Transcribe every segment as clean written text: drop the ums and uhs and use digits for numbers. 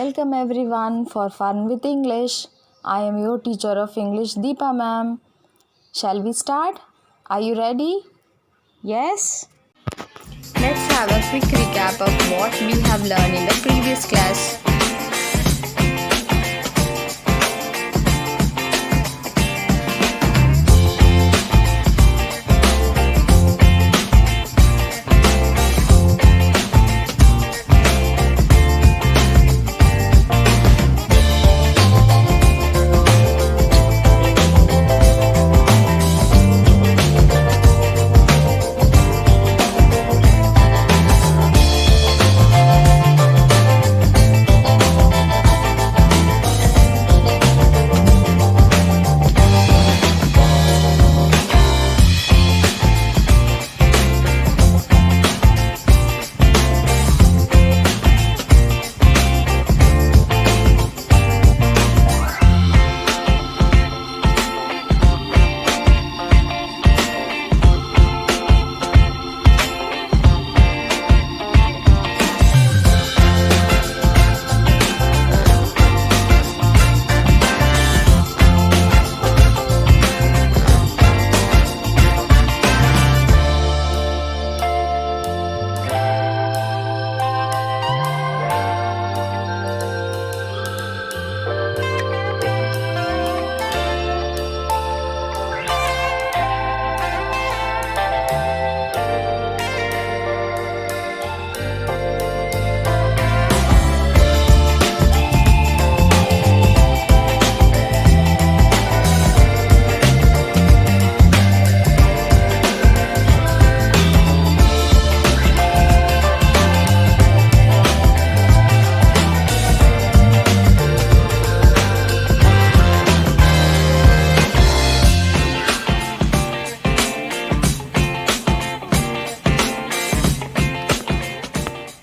Welcome everyone for Fun with English. I am your teacher of English, Deepa ma'am. Shall we start? Are you ready? Yes? Let's have a quick recap of what we have learned in the previous class.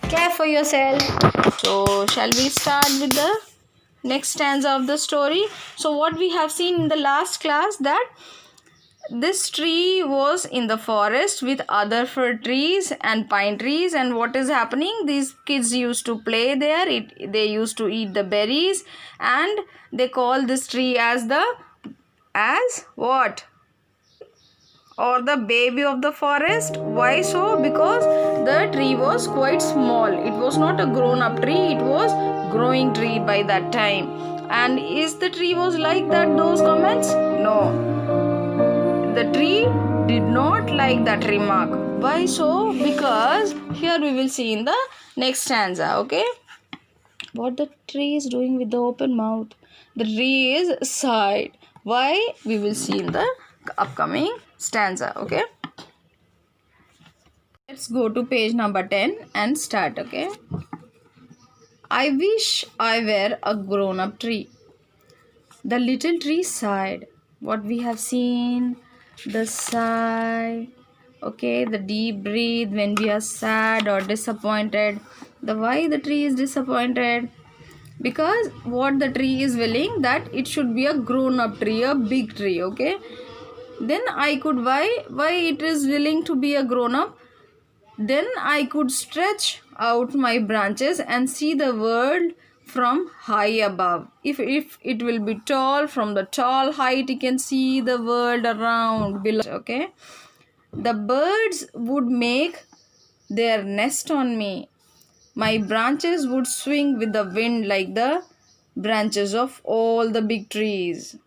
Care for yourself. So, shall we start with the next stanza of the story? So, what we have seen in the last class, that this tree was in the forest with other fir trees and pine trees, and what is happening? These kids used to play there. They used to eat the berries, and they call this tree as what? Or the baby of the forest. Why so? Because the tree was quite small. It was not a grown up tree, it was growing tree by that time. And is the tree was like that, those comments? No, the tree did not like that remark. Why so? Because here we will see in the next stanza. Okay, what the tree is doing with the open mouth? The tree is sighed. Why? We will see in the upcoming stanza. Okay, let's go to page number 10 and start. Okay, I wish I were a grown up tree. The little tree sighed. What we have seen, the sigh. Okay, the deep breathe when we are sad or disappointed. The why the tree is disappointed? Because what the tree is willing, that it should be a grown up tree, a big tree. Okay, then I could why it is willing to be a grown up, then I could stretch out my branches and see the world from high above. If it will be tall, from the tall height you can see the world around below. Okay, the birds would make their nest on me. My branches would swing with the wind like the branches of all the big trees.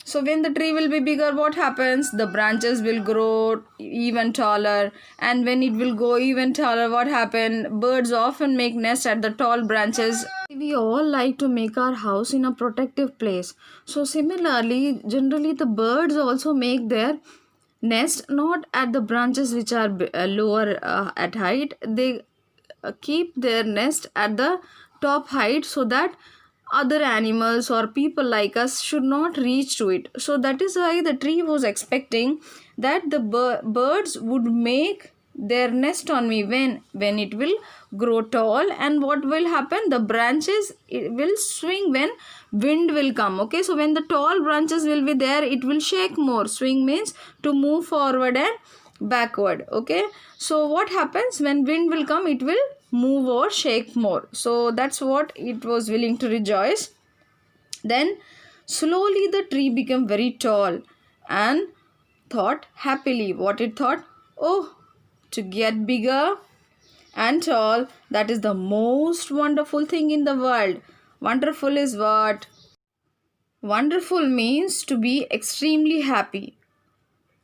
So when the tree will be bigger, what happens? The branches will grow even taller, and when it will go even taller, what happens? Birds often make nests at the tall branches. We all like to make our house in a protective place. So similarly, generally the birds also make their nest not at the branches which are lower at height. They keep their nest at the top height, so that other animals or people like us should not reach to it. So that is why the tree was expecting that the birds would make their nest on me when it will grow tall. And what will happen, the branches it will swing when wind will come. Okay, so when the tall branches will be there, it will shake more. Swing means to move forward and backward. Okay, so what happens when wind will come, it will move or shake more. So that's what it was willing to rejoice. Then slowly the tree became very tall and thought happily. What it thought? Oh, to get bigger and tall, that is the most wonderful thing in the world. Wonderful is what? Wonderful means to be extremely happy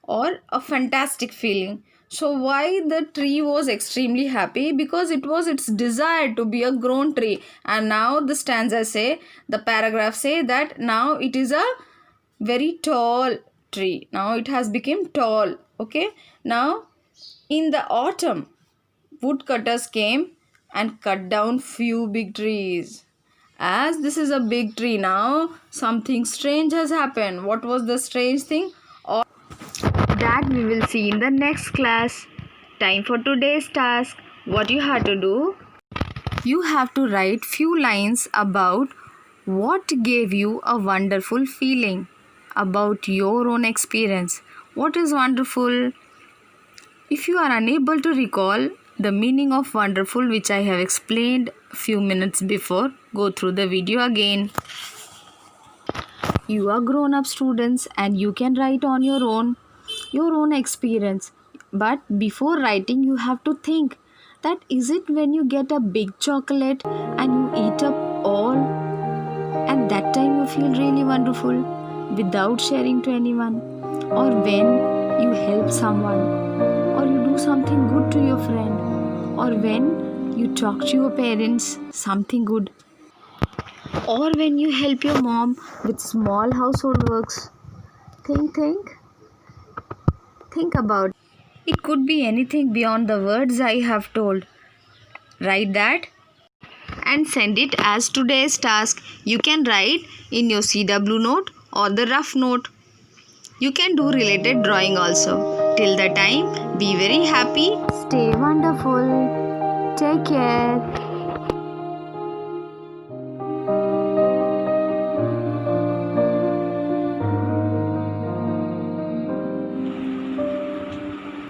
or a fantastic feeling. So why the tree was extremely happy? Because it was its desire to be a grown tree. And now the stanza say, the paragraph say that now it is a very tall tree. Now it has become tall. Okay. Now in the autumn, woodcutters came and cut down few big trees. As this is a big tree now, something strange has happened. What was the strange thing? That we will see in the next class. Time for today's task. What you have to do? You have to write few lines about what gave you a wonderful feeling, about your own experience. What is wonderful? If you are unable to recall the meaning of wonderful, which I have explained few minutes before, go through the video again. You are grown up students and you can write on your own experience. But before writing, you have to think that is it when you get a big chocolate and you eat up all, at that time you feel really wonderful without sharing to anyone, or when you help someone, or you do something good to your friend, or when you talk to your parents something good, or when you help your mom with small household works. Think about it. It could be anything beyond the words I have told. Write that and send it as today's task. You can write in your CW note or the rough note. You can do related drawing also. Till the time, be very happy. Stay wonderful. Take care.